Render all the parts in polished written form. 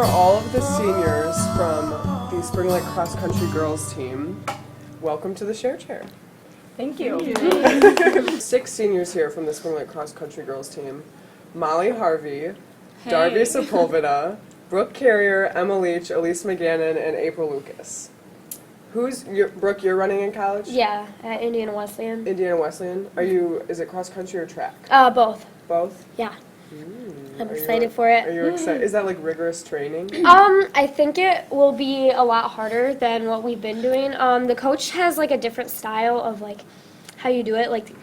are all of the seniors from the Spring Lake Cross Country Girls team. Welcome to the Share Chair. Thank you. 6 seniors here from the Spring Lake Cross Country Girls team. Molly Harvey, Darby Sepulveda, Brooke Carrier, Emma Leach, Elise McGannon, and April Lucas. Brooke, you're running in college? Yeah, at Indiana Wesleyan. Indiana Wesleyan. Is it cross country or track? Both. Both? Yeah. I'm Are excited for it. Are you excited? Is that like rigorous training? I think it will be a lot harder than what we've been doing. The coach has like a different style of like how you do it. Like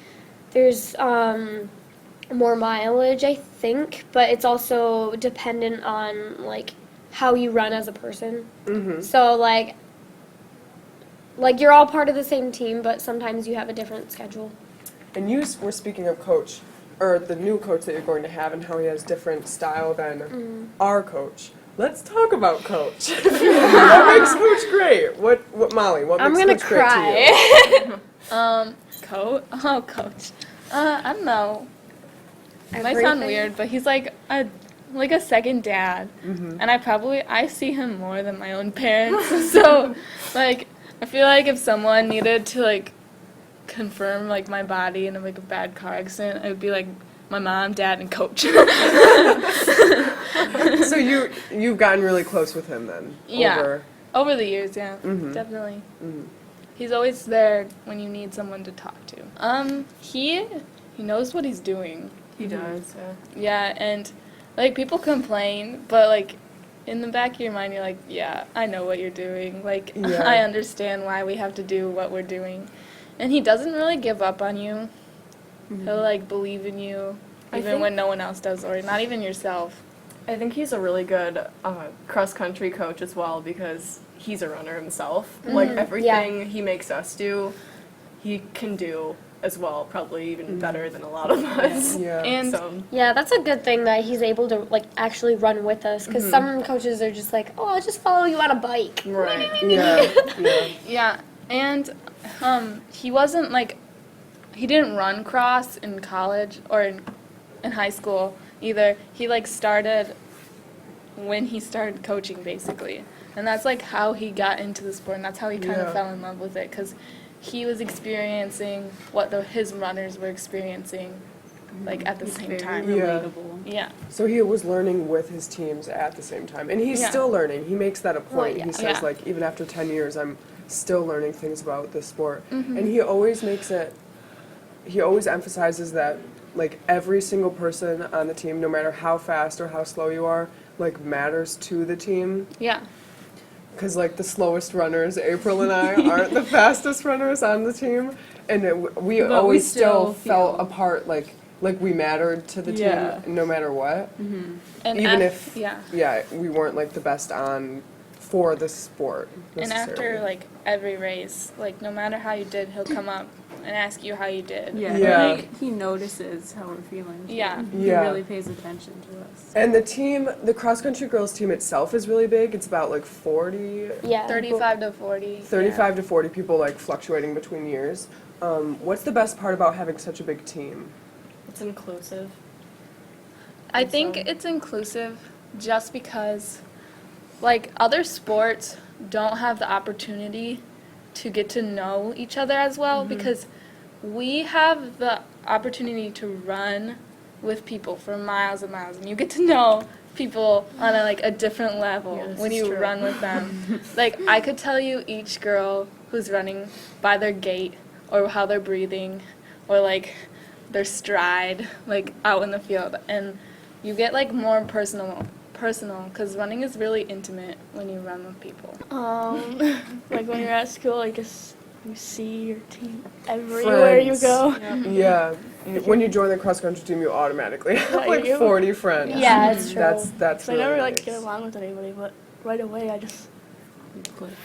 there's more mileage, I think, but it's also dependent on like how you run as a person. Mm-hmm. So like you're all part of the same team, but sometimes you have a different schedule. And you were speaking of coach, or the new coach that you're going to have and how he has different style than our coach. Let's talk about coach. What makes coach great? What Molly, what I'm makes gonna coach great to you? cry. Coach. I don't know. It might sound Everything. weird, but he's like a second dad, and I see him more than my own parents. So, like, I feel like if someone needed to like confirm like my body in like a bad car accident, it would be like my mom, dad, and coach. So you've gotten really close with him then? Yeah. Over the years, yeah, definitely. He's always there when you need someone to talk to. He knows what he's doing. He does. Yeah, and like people complain, but like in the back of your mind, you're like, yeah, I know what you're doing. Like Yeah. I understand why we have to do what we're doing, and he doesn't really give up on you. He'll like believe in you, even when no one else does, or not even yourself. I think he's a really good cross-country coach as well because he's a runner himself. Like, everything he makes us do, he can do as well, probably even better than a lot of us. Yeah. And So, Yeah, that's a good thing that he's able to like actually run with us because some coaches are just like, oh, I'll just follow you on a bike. right. Yeah. yeah, and he wasn't like, he didn't run cross in college or in high school either. He like started when he started coaching basically, and that's like how he got into the sport, and that's how he kind of fell in love with it because he was experiencing what his runners were experiencing like at the same time. Yeah. Yeah. So he was learning with his teams at the same time. And he's Yeah. still learning. He makes that a point. yeah. He says, Yeah. like, even after 10 years, I'm still learning things about this sport. And he always emphasizes that, like, every single person on the team, no matter how fast or how slow you are, like, matters to the team. Yeah. Because, like, the slowest runners, April and I, aren't the fastest runners on the team. And we But always we still still felt feel- a part, like we mattered to the Yeah. team no matter what. And Even if, yeah. we weren't, like, the best for the sport, And after necessarily. like every race, like no matter how you did, he'll come up and ask you how you did. Yeah, Yeah. he notices how we're feeling. too. Yeah. Yeah. He really pays attention to us. And the cross-country girls team itself is really big. It's about, like, 40, Yeah. 35 to 40. 35 to 40 people, like, fluctuating between years. What's the best part about having such a big team? It's inclusive. I think it's inclusive just because like other sports don't have the opportunity to get to know each other as well because we have the opportunity to run with people for miles and miles, and you get to know people on a different level when you run with them. Like I could tell you each girl who's running by their gait or how they're breathing or like their stride like out in the field, and you get like more personal because running is really intimate when you run with people. Like when you're at school, I guess you see your team everywhere Friends. you go. Yeah. When you join the cross-country team, you automatically have, like, you- 40 friends. Yeah, it's true. That's So really I never nice. like get along with anybody, but right away I just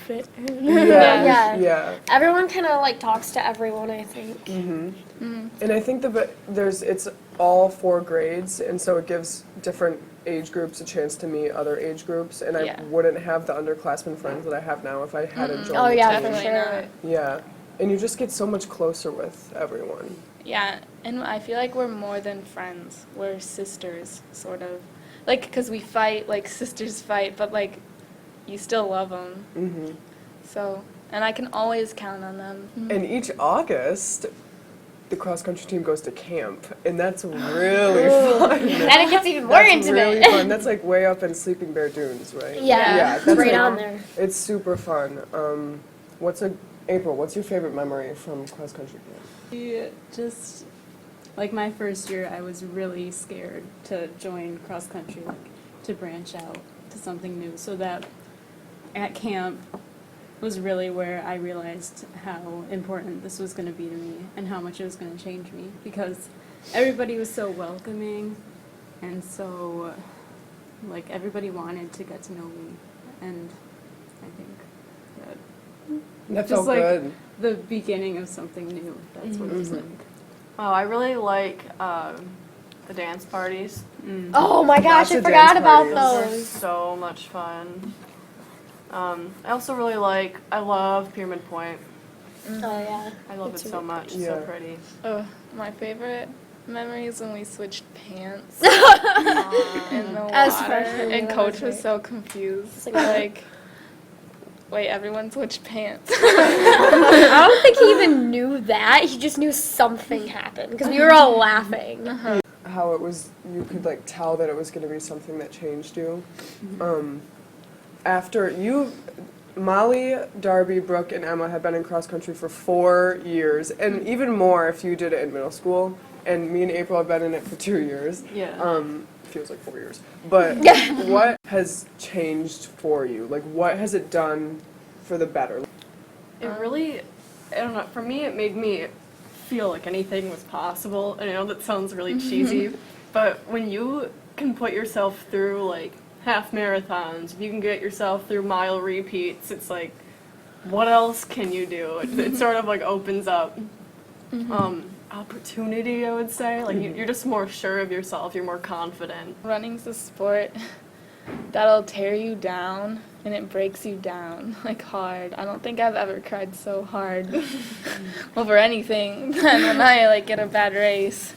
fit in. Yeah. Yeah. Everyone kind of like talks to everyone, I think. And I think it's all 4 grades, and so it gives different age groups a chance to meet other age groups, and Yeah. I wouldn't have the underclassmen friends that I have now if I hadn't joined Oh the yeah, team. for Definitely sure. not. Yeah. And you just get so much closer with everyone. Yeah, and I feel like we're more than friends. We're sisters, sort of. like, because we fight, like, sisters fight, but, like, you still love them. Mm-hmm. So, and I can always count on them. And each August, the cross country team goes to camp, and that's really fun. Then it gets even more That's intimate. really fun. That's like way up in Sleeping Bear Dunes, right? Yeah, that's right like- on there. It's super fun. April, what's your favorite memory from cross country camp? Just like my first year, I was really scared to join cross country, like to branch out to something new. So that at camp was really where I realized how important this was going to be to me and how much it was going to change me, because everybody was so welcoming and so like everybody wanted to get to know me, and I think that That just felt like good. the beginning of something new. That's what it was like. Oh, I really like the dance parties. Oh my gosh, Lots I of forgot dance about parties. Those are those. so much fun. I also really I love Pyramid Point. Oh yeah. I love It's it so really much. It's Yeah. so pretty. Oh, my favorite memory is when we switched pants Um, in the As water, freshmen, and that Coach was was great. so confused. It's like- Like, wait, everyone switched pants. I don't think he even knew that. He just knew something happened because we were all laughing. How it was, you could like tell that it was going to be something that changed you. After you, Molly, Darby, Brooke, and Emma have been in cross country for 4 years, and even more if you did it in middle school. And me and April have been in it for 2 years. Yeah. Feels like 4 years. But what has changed for you? Like, what has it done for the better? It really, I don't know, for me it made me feel like anything was possible. And I know that sounds really cheesy, but when you can put yourself through like half marathons, if you can get yourself through mile repeats, it's like, what else can you do? It sort of like opens up opportunity, I would say. Like you're just more sure of yourself, you're more confident. Running's a sport that'll tear you down, and it breaks you down, like, hard. I don't think I've ever cried so hard over anything than when I, like, get a bad race.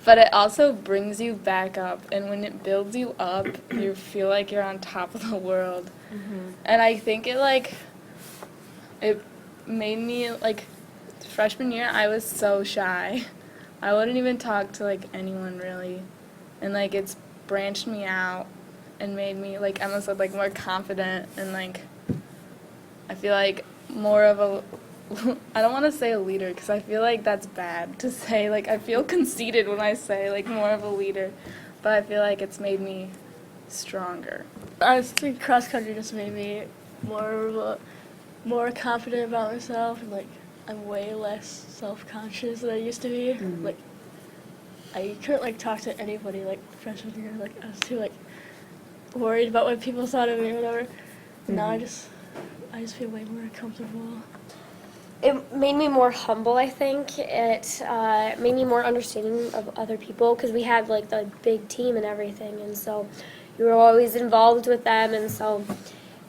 But it also brings you back up, and when it builds you up, you feel like you're on top of the world. And I think it made me, like, freshman year, I was so shy. I wouldn't even talk to, like, anyone, really. And, like, it's branched me out and made me, like Emma said, like, more confident, and, like, I feel like more of a, I don't want to say a leader, because I feel like that's bad to say. Like, I feel conceited when I say, like, more of a leader, but I feel like it's made me stronger. I think cross country just made me more confident about myself, and like I'm way less self-conscious than I used to be. Like I couldn't like talk to anybody like freshman year. Like I was too like worried about what people thought of me or whatever. Now I just feel way more comfortable. It made me more humble, I think. It made me more understanding of other people because we had like the big team and everything, and so you were always involved with them, and so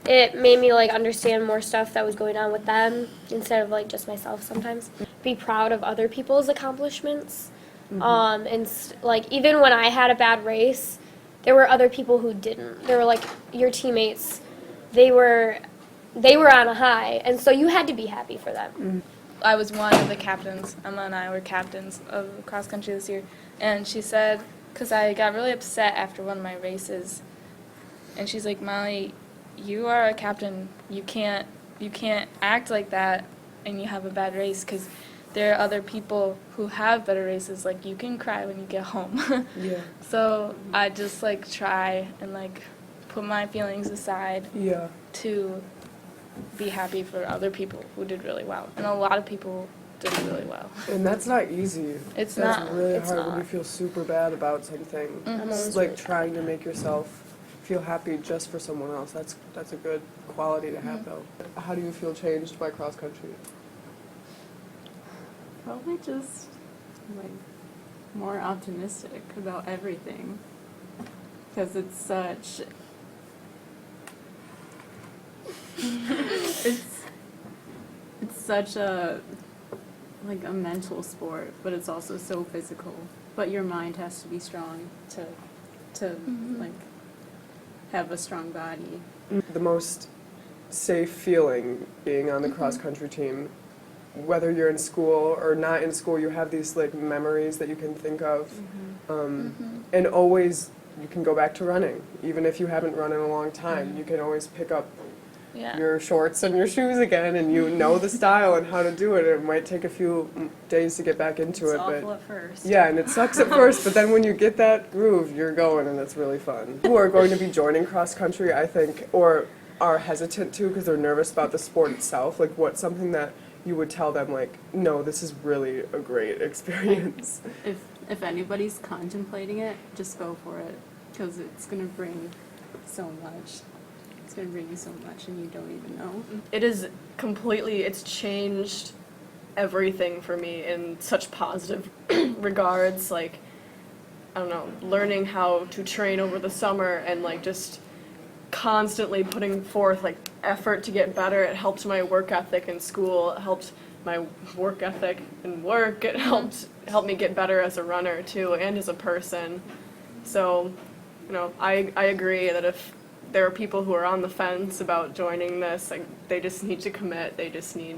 it made me like understand more stuff that was going on with them instead of like just myself sometimes. Be proud of other people's accomplishments. Like even when I had a bad race, there were other people who didn't. They were like your teammates. They were on a high, and so you had to be happy for them. I was one of the captains. Emma and I were captains of cross country this year, and she said, because I got really upset after one of my races, and she's like, Molly, you are a captain. You can't act like that, and you have a bad race, because there are other people who have better races. Like, you can cry when you get home. Yeah. So I just like try and like put my feelings aside Yeah. to be happy for other people who did really well. And a lot of people did really well. And that's not easy. It's That's not. really It's hard when not. you feel super bad about something. It's like trying to make yourself feel happy just for someone else. That's a good quality to have, though. How do you feel changed by cross country? Probably just like more optimistic about everything, because it's such it's such a like a mental sport, but it's also so physical. But your mind has to be strong to like have a strong body. The most safe feeling being on the cross country team, whether you're in school or not in school, you have these like memories that you can think of, and always you can go back to running, even if you haven't run in a long time. You can always pick up Yeah. your shorts and your shoes again, and you know the style and how to do it. It might take a few days to get back into It's it, awful but at first. yeah, and it sucks at first, but then when you get that groove, you're going, and it's really fun. Who are going to be joining cross country, I think, or are hesitant to because they're nervous about the sport itself, like what's something that you would tell them, like, no, this is really a great experience? If anybody's contemplating it, just go for it, because it's gonna bring so much. It's gonna bring you so much, and you don't even know. It is completely, it's changed everything for me in such positive regards. Like, I don't know, learning how to train over the summer and like just constantly putting forth like effort to get better. It helped my work ethic in school. It helped my work ethic in work. It helped me get better as a runner too, and as a person. So, you know, I agree that if there are people who are on the fence about joining this, like, they just need to commit. They just need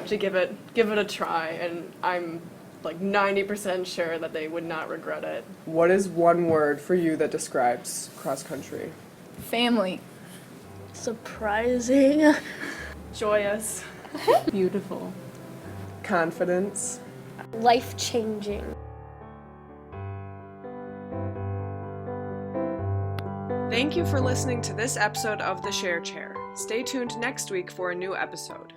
to give it a try, and I'm like 90% sure that they would not regret it. What is one word for you that describes cross country? Family. Surprising. Joyous. Beautiful. Confidence. Life-changing. Thank you for listening to this episode of The Share Chair. Stay tuned next week for a new episode.